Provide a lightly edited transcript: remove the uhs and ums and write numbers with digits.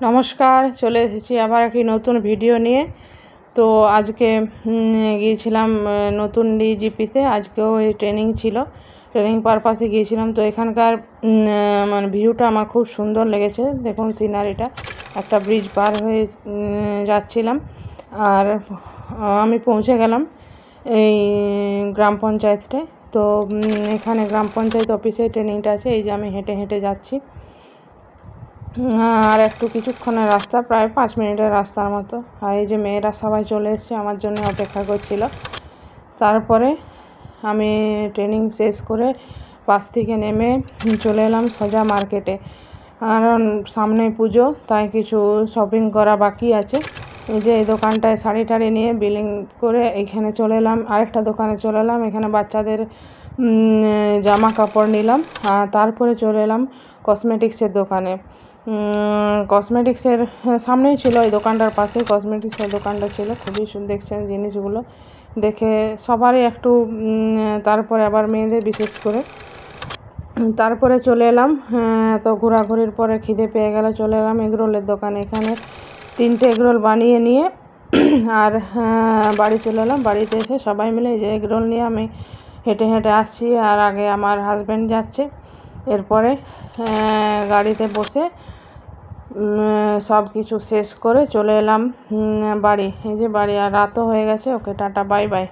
নমস্কার, চলে এসেছি আবার একটি নতুন ভিডিও নিয়ে। তো আজকে গিয়েছিলাম নতুন ডিজিপিতে। আজকেও এই ট্রেনিং ছিল, ট্রেনিং পারপাসে গিয়েছিলাম। তো এখানকার মানে ভিউটা আমার খুব সুন্দর লেগেছে। দেখুন সিনারিটা, একটা ব্রিজ পার হয়ে যাচ্ছিলাম আর আমি পৌঁছে গেলাম এই গ্রাম পঞ্চায়েতটায়। তো এখানে গ্রাম পঞ্চায়েত অফিসে ট্রেনিংটা আছে। এই যে আমি হেঁটে হেঁটে যাচ্ছি, আর একটু কিছুক্ষণের রাস্তা, প্রায় 5 মিনিটের রাস্তার মতো। আর এই যে মেয়েরা সবাই চলে এসছে, আমার জন্য অপেক্ষা করছিল। তারপরে আমি ট্রেনিং শেষ করে বাস থেকে নেমে চলে এলাম সোজা মার্কেটে, কারণ সামনে পুজো, তাই কিছু শপিং করা বাকি আছে। এই যে এই দোকানটায় শাড়ি টাড়ি নিয়ে বিলিং করে এখানে চলে এলাম। আরেকটা দোকানে চলে এলাম, এখানে বাচ্চাদের জামা কাপড় নিলাম। আর তারপরে চলে এলাম কসমেটিক্সের দোকানে। কসমেটিক্সের সামনেই ছিল, এই দোকানটার পাশে কসমেটিক্সের দোকানটা ছিল। খুবই দেখছেন জিনিসগুলো দেখে সবারই একটু, তারপরে আবার মেয়েদের বিশেষ করে। তারপরে চলে এলাম, তো ঘোরাঘুরির পরে খিদে পেয়ে গেল, চলে এলাম এগরোলের দোকানে। এখানে 3টে এগরোল বানিয়ে নিয়ে আর বাড়ি চলে এলাম। বাড়িতে এসে সবাই মিলে যে এগরোল নিয়ে আমি হেঁটে হেঁটে আসছি, আর আগে আমার হাজব্যান্ড যাচ্ছে। এরপরে গাড়িতে বসে সব কিছু শেষ করে চলে এলাম বাড়ি। এই যে বাড়ি, আর রাতও হয়ে গেছে। ওকে টাটা, বাই বাই।